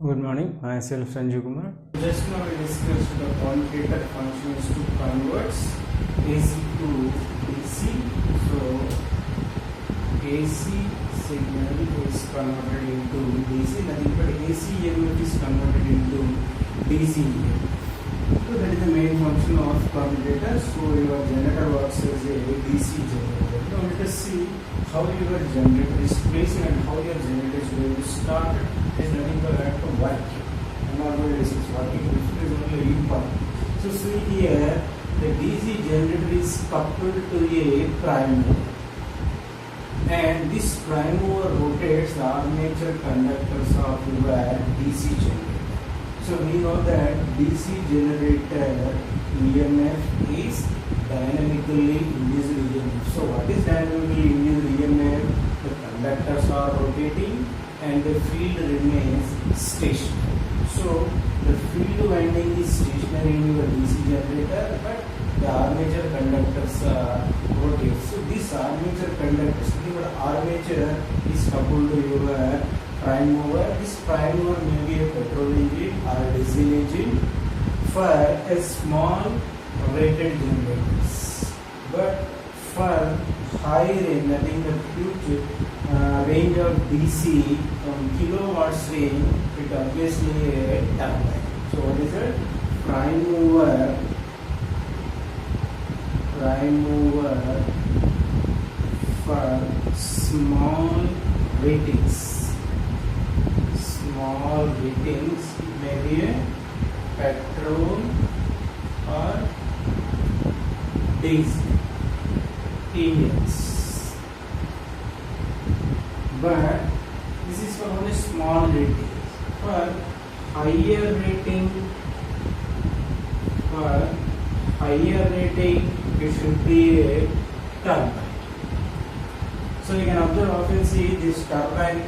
Good morning, myself Sanjeev Kumar. Just now we discussed the commutator functions to converts AC to DC. So AC signal is converted into DC. Nothing but AC EMF is converted into DC EMF. So that is the main function of commutator. So your generator works as a DC generator. Now let us see how your generator is placed and how your generator is going to start. It is nothing but working. Normal DC is working. This is only lead part. So see here, the DC generator is coupled to a prime mover, and this prime mover rotates the armature conductors of your DC generator. So we know that DC generator EMF is dynamically induced EMF. So what is dynamically induced EMF? The conductors are rotating and the field remains stationary. So the field winding is stationary in your DC generator, but the armature conductors rotate. So this armature conductors, your armature is coupled to your prime mover. This prime mover may be a petrol engine or a diesel engine for a small rated generators, but for high range, I think the huge range of DC from kilowatts range, it obviously a turbine. So what is it? Prime mover for small ratings. Small ratings, maybe a petrol or diesel engines, but this is for only small ratings. For higher rating, it should be a turbine. So you can observe, often see this turbine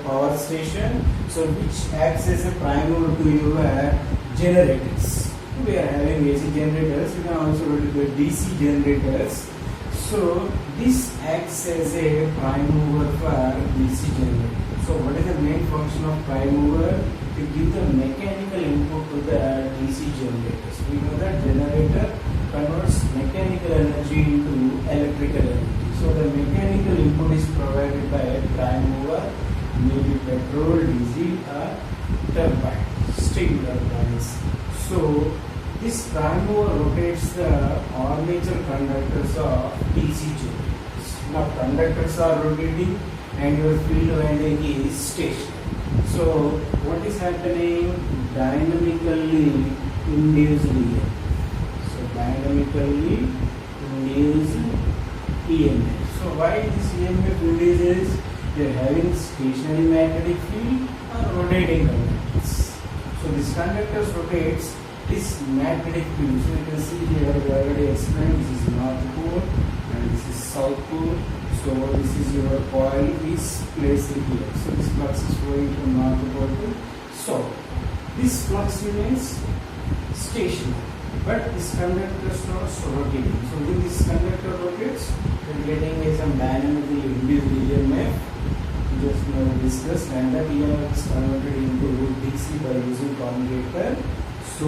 power station, so which acts as a prime mover to your generators. We are having AC generators, you can also go to DC generators. So this acts as a prime mover for DC generator. So what is the main function of prime mover? To give the mechanical input to the DC generators. We know that generator converts mechanical energy into electrical energy. So the mechanical input is provided by a prime mover, maybe petrol, diesel or turbine, steam turbines. So this prime mover rotates the armature conductors of DC generators. Now conductors are rotating and your field winding is stationary. So what is happening? Dynamically induced EMF. So dynamically induced EMF. So why this EMF induces? You are having stationary magnetic field or rotating conductors. So this conductors rotates this magnetic field. So you can see here we already explained, this is north pole and this is south pole. So this is your coil is placed here. So this flux is flowing from north pole to south. This flux remains stationary, but this conductor starts rotating. So when this conductor rotates, we are getting some dynamically induced EMF. We just now discussed, and that EMF is converted into DC by using commutator. So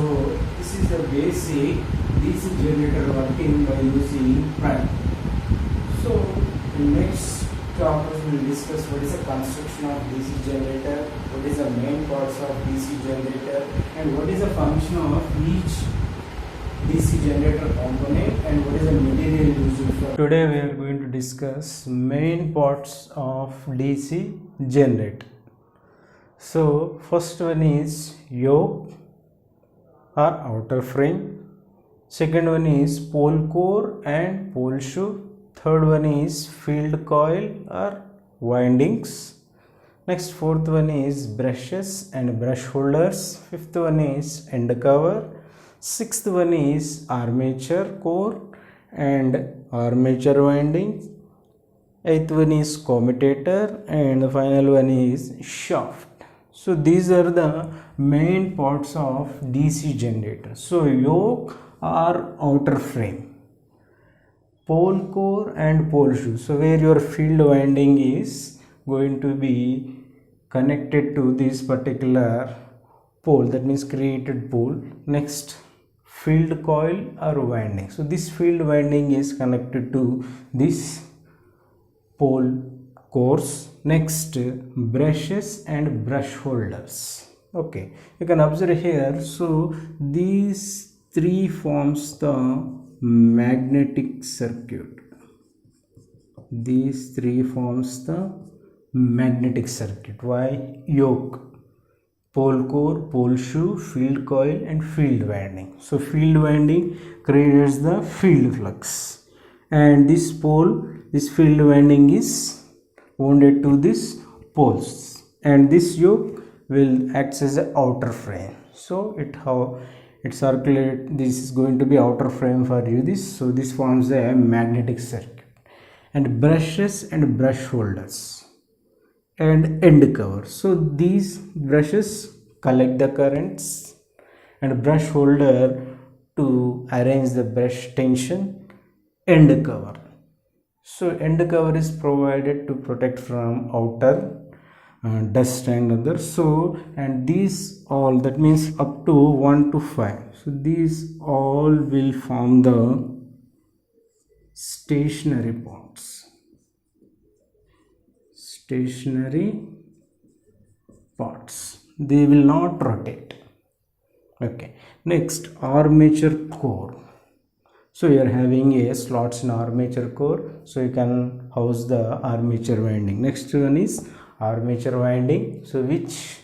this is the basic DC generator working by using prime. So in next topic we will discuss what is the construction of DC generator, what is the main parts of DC generator, and what is the function of each DC generator component, and what is the material used for. Today we are going to discuss main parts of DC generator. So first one is yoke or outer frame. Second one is pole core and pole shoe. Third one is field coil or windings. Next, fourth one is brushes and brush holders. Fifth one is end cover. Sixth one is armature core and armature windings. Eighth one is commutator, and the final one is shaft. So these are the main parts of DC generator. So yoke or outer frame, pole core and pole shoe, so where your field winding is going to be connected to this particular pole, that means created pole. Next, field coil or winding. So this field winding is connected to this pole cores. Next, brushes and brush holders. Okay, you can observe here. So these three forms the magnetic circuit. These three forms the magnetic circuit. Why? Yoke, pole core, pole shoe, field coil and field winding. So field winding creates the field flux, and this pole, this field winding is wounded to this poles, and this yoke will act as an outer frame. So it circulate, this is going to be outer frame for you, this. So this forms a magnetic circuit. And brushes and brush holders and end cover. So these brushes collect the currents, and brush holder to arrange the brush tension. End cover, so end cover is provided to protect from outer dust and others. So, and these all, that means up to 1 to 5, so these all will form the stationary parts. Stationary parts, they will not rotate. Okay, next, armature core. So you are having a slots in armature core, so you can house the armature winding. Next one is armature winding, so which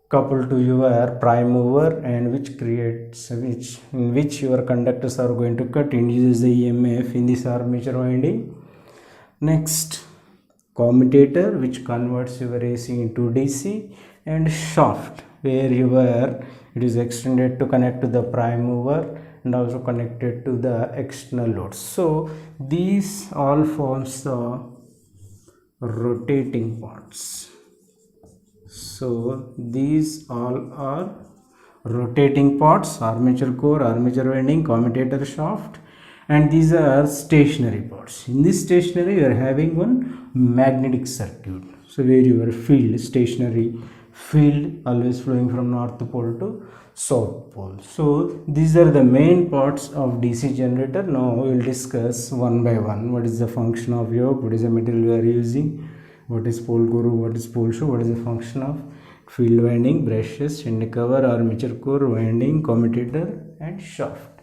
coupled to your prime mover, and which creates, in which your conductors are going to cut, induces the EMF in this armature winding. Next, commutator, which converts your AC into DC, and shaft, where it is extended to connect to the prime mover and also connected to the external loads. So these all forms the rotating parts. So these all are rotating parts: armature core, armature winding, commutator, shaft, and these are stationary parts. In this stationary, you are having one magnetic circuit. So where your field, stationary field, always flowing from north pole to south pole. So these are the main parts of DC generator. Now we will discuss one by one. What is the function of yoke? What is the material we are using? What is pole core? What is pole shoe? What is the function of field winding, brushes, end cover, armature core, winding, commutator and shaft.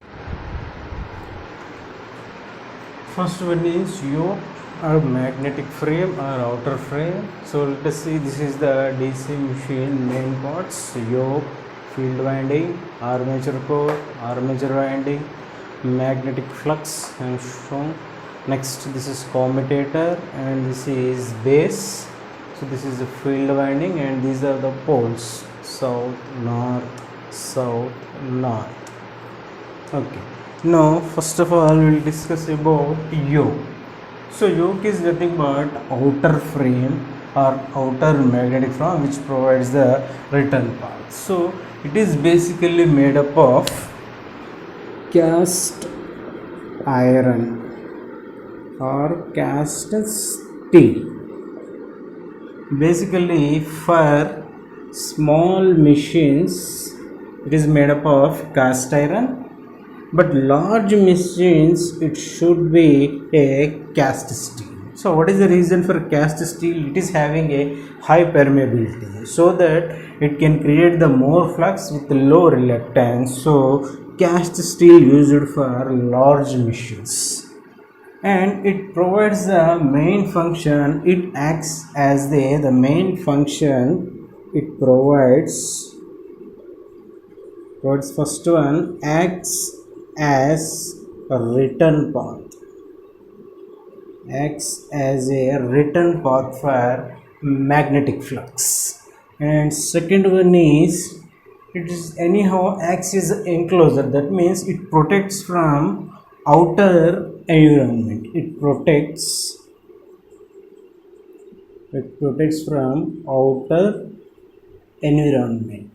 First one is yoke or magnetic frame or outer frame. So let us see, this is the DC machine main parts: yoke, field winding, armature core, armature winding, magnetic flux and shown. Next, this is commutator, and this is base. So this is the field winding, and these are the poles: south, north, south, north. Okay, now first of all we will discuss about yoke. So yoke is nothing but outer frame or outer magnetic frame which provides the return path. So it is basically made up of cast iron or cast steel. Basically for small machines it is made up of cast iron, but large machines it should be a cast steel. So what is the reason for cast steel? It is having a high permeability, so that it can create the more flux with low reluctance. So cast steel used for large machines, and it provides the main function. It acts as the main function. It provides first one, acts as a return path. Acts as a return path for magnetic flux. And second one is, it is anyhow acts as an enclosure. That means it protects from outer environment. It protects from outer environment.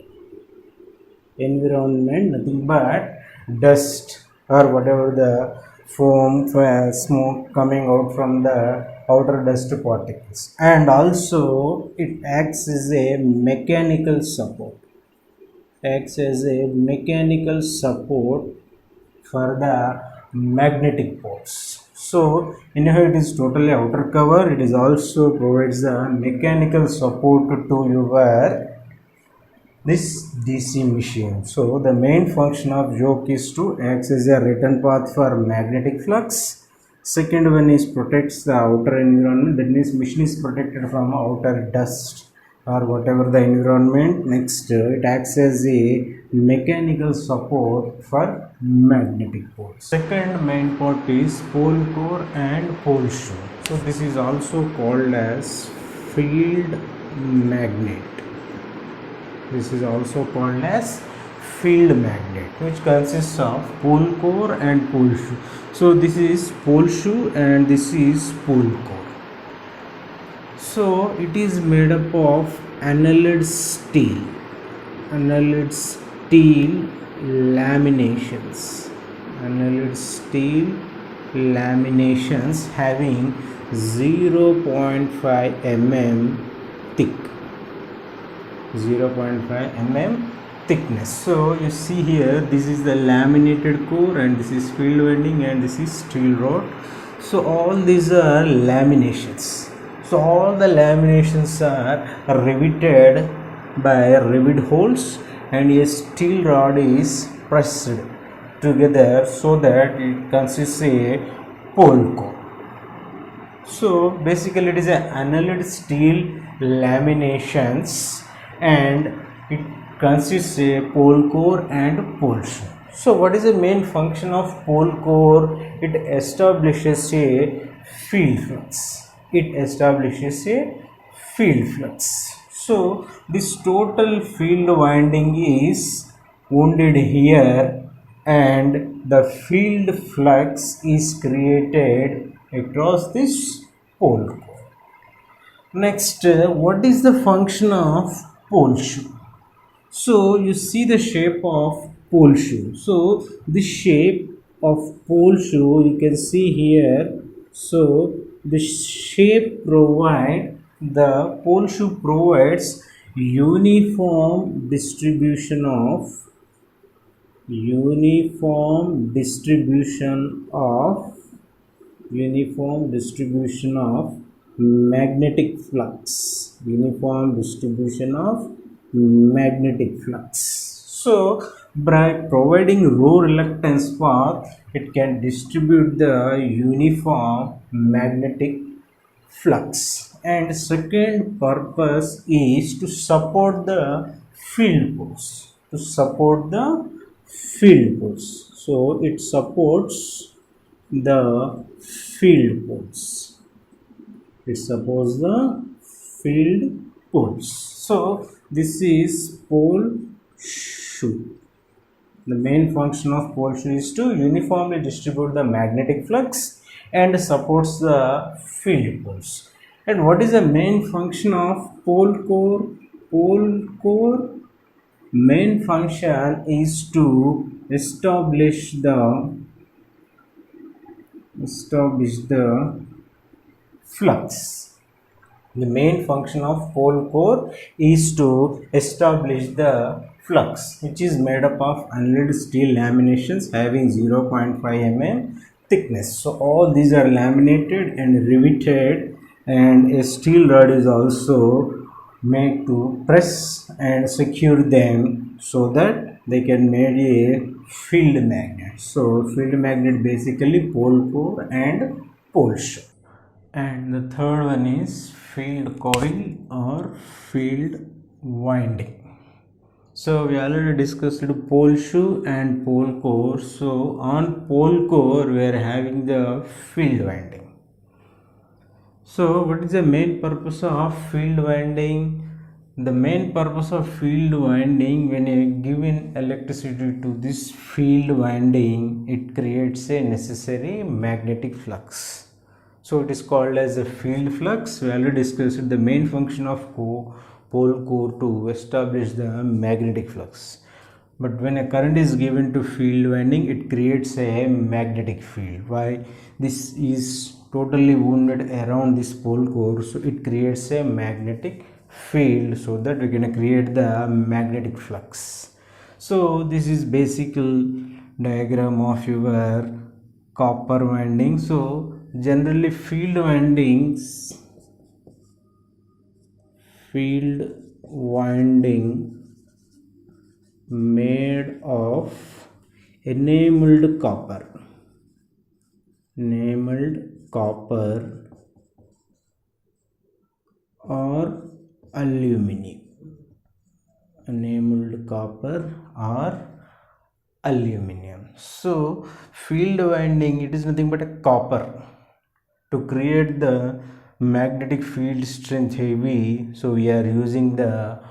Nothing but dust or whatever the foam, smoke coming out from the outer dust particles. And also it acts as a mechanical support. acts as a mechanical support for the magnetic poles. So anyhow, it is totally outer cover. It is also provides the mechanical support to your this DC machine. So the main function of yoke is to act as a return path for magnetic flux. Second one is protects the outer environment. That means machine is protected from outer dust or whatever the environment. Next, it acts as a mechanical support for magnetic poles. Second main part is pole core and pole shoe. So this is also called as field magnet. This is also called as field magnet, which consists of pole core and pole shoe. So this is pole shoe and this is pole core. So it is made up of annealed steel laminations, having 0.5 mm thick, 0.5 mm thickness. So you see here, this is the laminated core and this is field winding and this is steel rod. So all these are laminations. So all the laminations are riveted by rivet holes and a steel rod is pressed together so that it consists a pole core. So basically it is an annealed steel laminations and it consists a pole core and pole shoe. So what is the main function of pole core? It establishes a field flux. So this total field winding is wounded here and the field flux is created across this pole core. Next, what is the function of pole shoe? So you see the shape of pole shoe. So this shape of pole shoe you can see here. So the shape the pole shoe provides uniform distribution of magnetic flux. So by providing row reluctance path, it can distribute the uniform magnetic flux. And second purpose is to support the field poles. So it supports the field poles. So this is pole shoe. The main function of pole shoe is to uniformly distribute the magnetic flux and supports the field poles. And what is the main function of pole core? Main function is to establish the flux. The main function of pole core is to establish the flux, which is made up of annealed steel laminations having 0.5 mm thickness. So all these are laminated and riveted, and a steel rod is also made to press and secure them so that they can make a field magnet. So field magnet basically pole core and pole shoe. And the third one is field coil or field winding. So we already discussed pole shoe and pole core. So on pole core we are having the field winding. So what is the main purpose of field winding? The main purpose of field winding, when you give in electricity to this field winding, it creates a necessary magnetic flux. So it is called as a field flux. We already discussed the main function of pole core to establish the magnetic flux. But when a current is given to field winding, it creates a magnetic field. Why? This is totally wounded around this pole core, so it creates a magnetic field so that we can create the magnetic flux. So this is basic diagram of your copper winding. So generally field winding made of enameled copper or aluminum. So field winding, it is nothing but a copper. To create the magnetic field strength heavy, so we are using the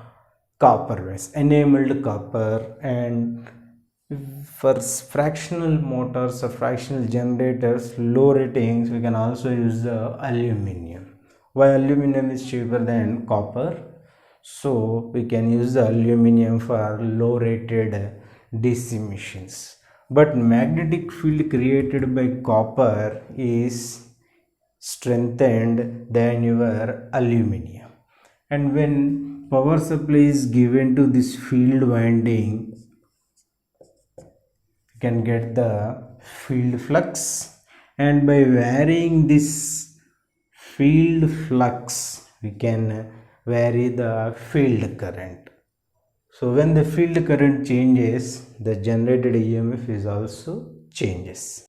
copper, enameled copper. And for fractional motors or fractional generators, low ratings, we can also use the aluminum. Why aluminum is cheaper than copper? So we can use the aluminum for low rated DC machines. But magnetic field created by copper is strengthened than your aluminum. And when power supply is given to this field winding, you can get the field flux, and by varying this field flux we can vary the field current. So when the field current changes, the generated EMF is also changes.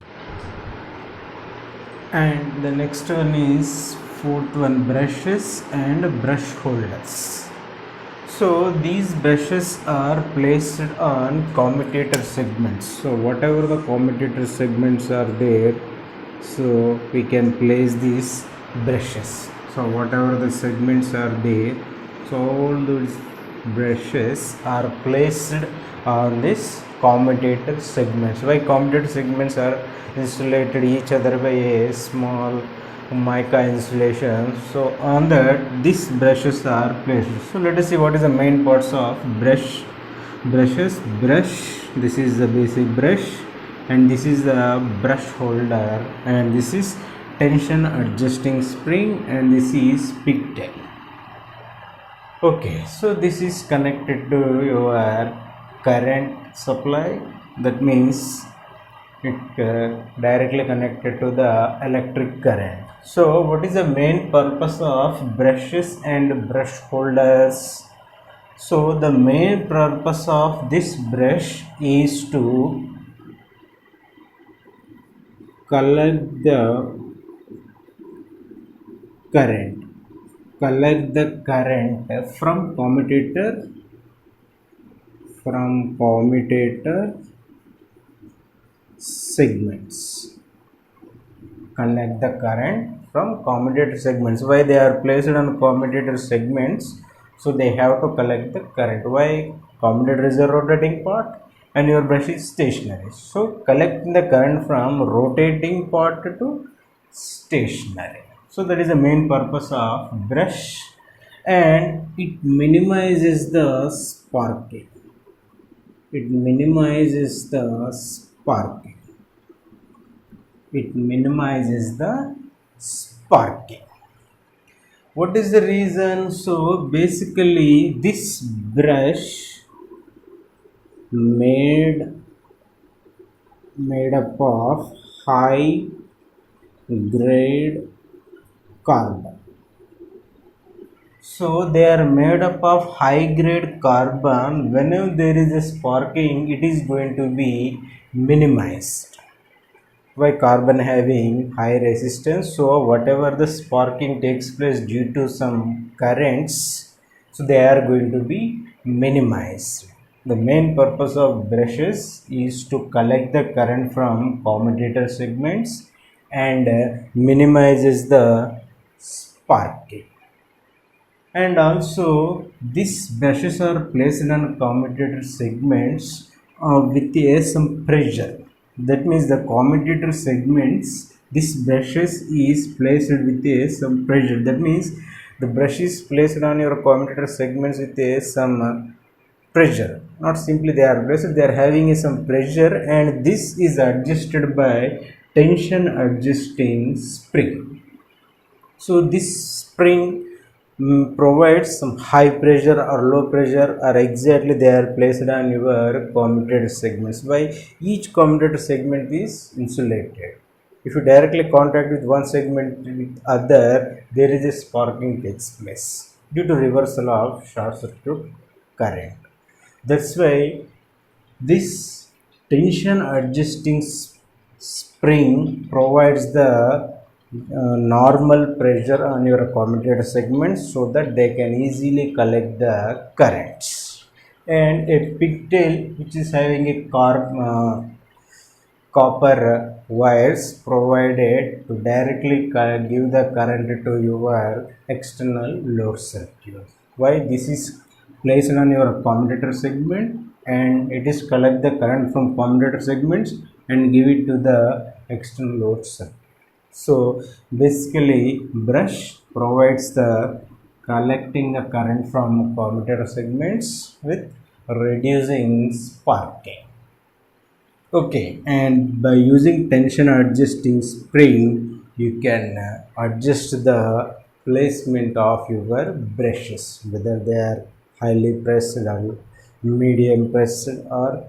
And the next one is fourth one, brushes and brush holders. So these brushes are placed on commutator segments. So whatever the commutator segments are there, so we can place these brushes. So whatever the segments are there, so all those brushes are placed on this commutator segments. Why commutator segments are insulated each other by a small mica insulation, so on that these brushes are placed. So let us see what is the main parts of brushes. This is the basic brush, and this is the brush holder, and this is tension adjusting spring, and this is pigtail. Okay, so this is connected to your current supply, that means it directly connected to the electric current. So what is the main purpose of brushes and brush holders? So the main purpose of this brush is to collect the current from commutator segments. Collect the current from commutator segments. Why they are placed on commutator segments? So they have to collect the current. Why? Commutator is a rotating part and your brush is stationary. So collecting the current from rotating part to stationary. So that is the main purpose of brush, and it minimizes the sparking. It minimizes the sparking. What is the reason? So basically this brush made up of high grade carbon. So they are made up of high grade carbon. Whenever there is a sparking, it is going to be minimized. Why? Carbon having high resistance, so whatever the sparking takes place due to some currents, so they are going to be minimized. The main purpose of brushes is to collect the current from commutator segments and minimizes the sparking. And also these brushes are placed on commutator segments with some pressure. That means the commutator segments, this brushes is placed with some pressure. That means the brush is placed on your commutator segments with some pressure. Not simply they are placed, they are having some pressure, and this is adjusted by tension adjusting spring. So this spring provides some high pressure or low pressure, or exactly they are placed on your commutator segments. Why each commutator segment is insulated. If you directly contact with one segment with other, there is a sparking takes place due to reversal of short circuit current. That's why this tension adjusting spring provides the normal pressure on your commutator segments so that they can easily collect the currents. And a pigtail which is having a copper wires provided to directly give the current to your external load circuit. Why this is placed on your commutator segment, and it is collect the current from commutator segments and give it to the external load circuit. So basically brush provides the collecting the current from commutator segments with reducing sparking. Okay, and by using tension adjusting spring, you can adjust the placement of your brushes, whether they are highly pressed or medium pressed or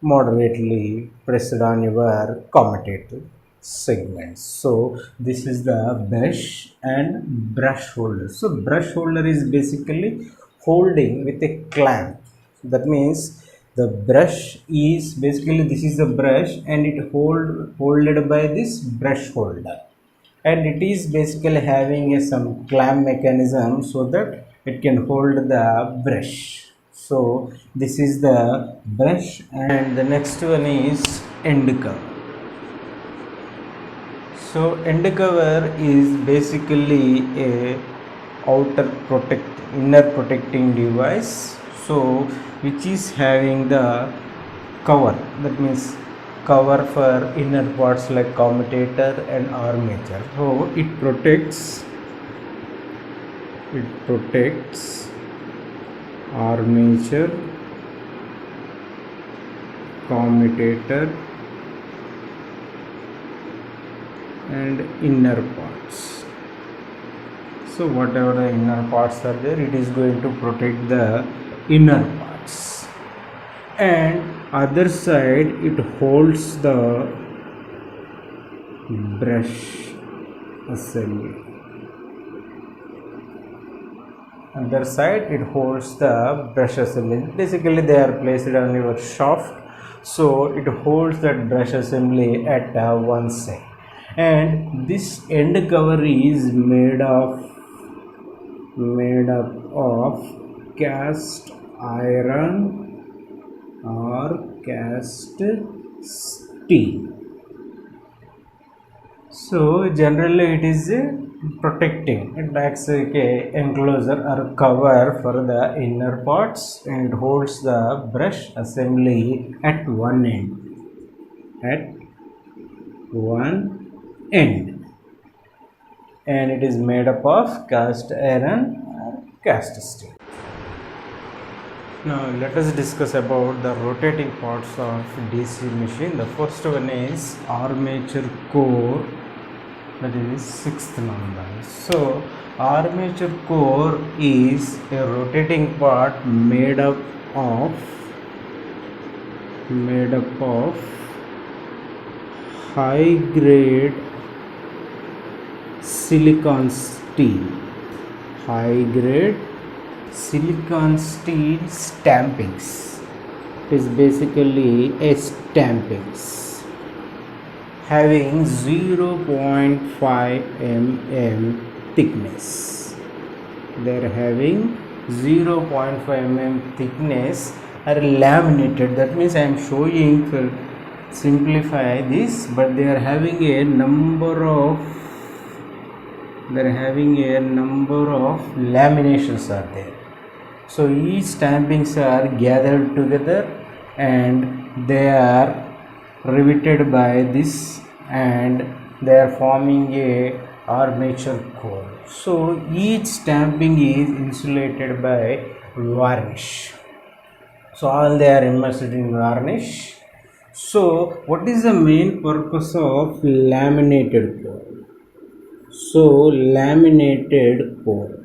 moderately pressed on your commutator segments. So this is the brush and brush holder. So brush holder is basically holding with a clamp. That means the brush is basically, this is the brush and it holded by this brush holder, and it is basically having some clamp mechanism so that it can hold the brush. So this is the brush, and the next one is end cover. So end cover is basically a inner protecting device, so which is having the cover, that means cover for inner parts like commutator and armature. So it protects armature, commutator and inner parts. So whatever the inner parts are there, it is going to protect the inner parts, and other side it holds the brush assembly. Other side it holds the brush assembly. Basically they are placed on your shaft, so it holds that brush assembly at one side. And this end cover is made up of cast iron or cast steel. So generally it is protecting, it acts like a enclosure or cover for the inner parts, and it holds the brush assembly at one end, and it is made up of cast iron or cast steel. Now let us discuss about the rotating parts of DC machine. The first one is armature core, that is 6th number. So armature core is a rotating part made up of high grade silicon steel, stampings. It is basically a stampings having 0.5 mm thickness. They are having 0.5 mm thickness, are laminated. That means I am showing to simplify this, but they are having a number of laminations are there. So each stampings are gathered together and they are riveted by this, and they are forming a armature core. So each stamping is insulated by varnish. So all they are immersed in varnish. So what is the main purpose of laminated core? So laminated core,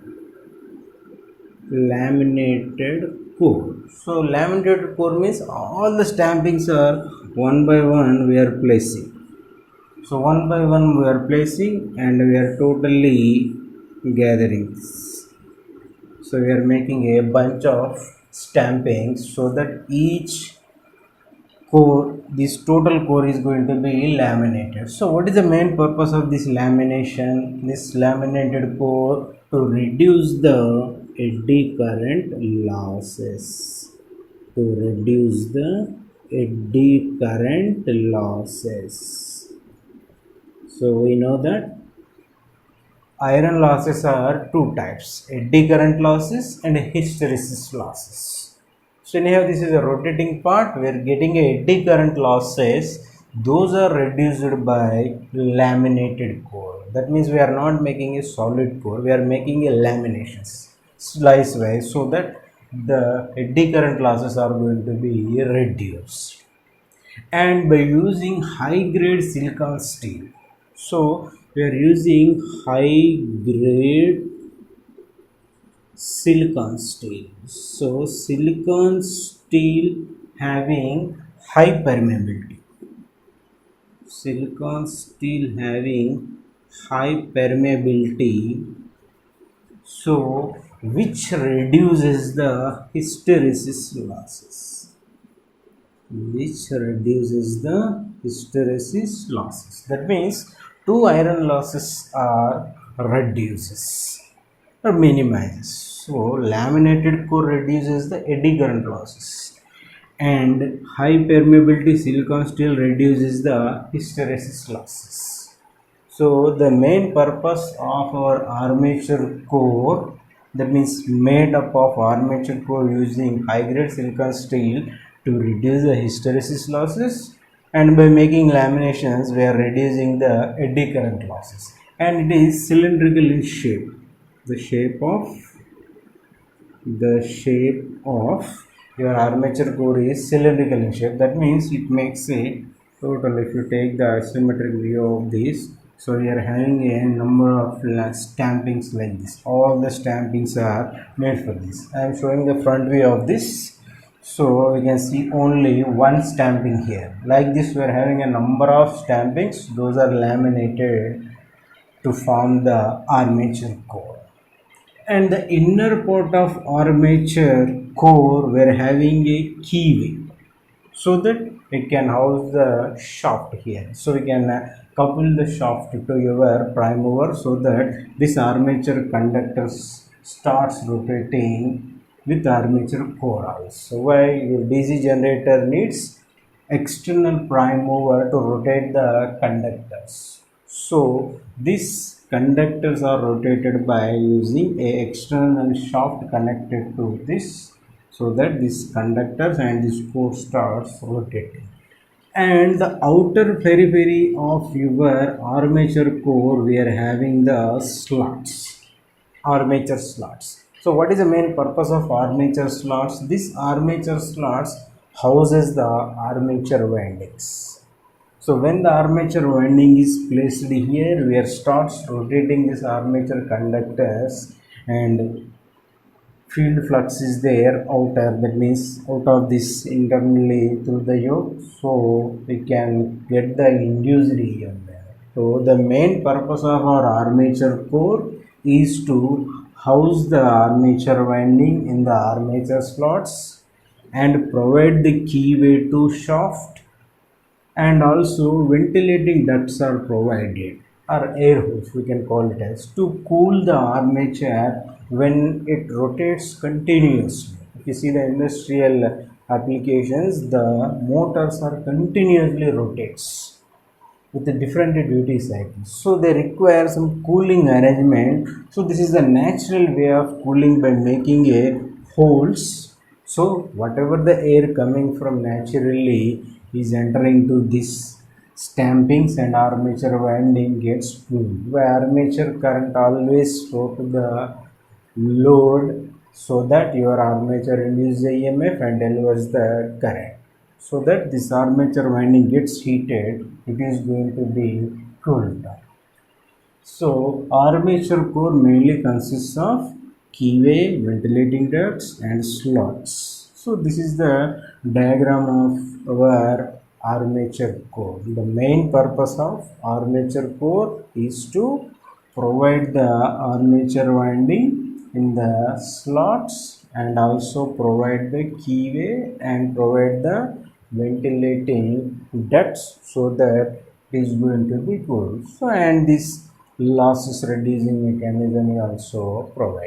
laminated core. So laminated core means all the stampings are one by one we are placing. So one by one we are placing and we are totally gathering. So we are making a bunch of stampings so that each core, this total core is going to be laminated. So what is the main purpose of this lamination? This laminated core to reduce the eddy current losses. To reduce the eddy current losses. So we know that iron losses are two types, eddy current losses and hysteresis losses. So anyhow, this is a rotating part. We are getting a eddy current losses. Those are reduced by laminated core. That means we are not making a solid core. We are making a laminations slice wise so that the eddy current losses are going to be reduced. And by using high grade silicon steel, so we are using high grade silicon steel. So silicon steel having high permeability. Silicon steel having high permeability, so which reduces the hysteresis losses. Which reduces the hysteresis losses. That means two iron losses are reduces or minimizes. So laminated core reduces the eddy current losses and high permeability silicon steel reduces the hysteresis losses. So the main purpose of our armature core, that means made up of armature core using high grade silicon steel to reduce the hysteresis losses, and by making laminations we are reducing the eddy current losses, and it is cylindrical in shape. The shape of your armature core is cylindrical in shape. That means it makes it total. If you take the isometric view of this, so we are having a number of stampings like this. All the stampings are made for this. I am showing the front view of this. So we can see only one stamping here. Like this we are having a number of stampings. Those are laminated to form the armature core. And the inner part of armature core we are having a keyway, so that it can house the shaft here. So we can couple the shaft to your prime mover so that this armature conductor starts rotating with armature core also. Why your DC generator needs external prime mover to rotate the conductors. So these conductors are rotated by using a external shaft connected to this, so that this conductors and this core starts rotating. And the outer periphery of your armature core we are having the slots, armature slots. So what is the main purpose of armature slots? This armature slots houses the armature windings. So when the armature winding is placed here, we are starts rotating this armature conductors and field flux is there outer, that means out of this internally through the yoke, so we can get the induced EMF there. So the main purpose of our armature core is to house the armature winding in the armature slots and provide the keyway to shaft, and also ventilating ducts are provided, or air holes we can call it as, to cool the armature when it rotates continuously. If you see the industrial applications, the motors are continuously rotates with the different duty cycles, so they require some cooling arrangement. So this is the natural way of cooling by making a holes, so whatever the air coming from naturally is entering to this stampings and armature winding gets cooled. Where armature current always flow to the load, so that your armature induces the EMF and delivers the current, so that this armature winding gets heated, it is going to be cooled down. So armature core mainly consists of keyway, ventilating ducts and slots. So this is the diagram of our armature core. The main purpose of armature core is to provide the armature winding in the slots and also provide the keyway and provide the ventilating ducts so that it is going to be cool. So and this losses reducing mechanism is also provided.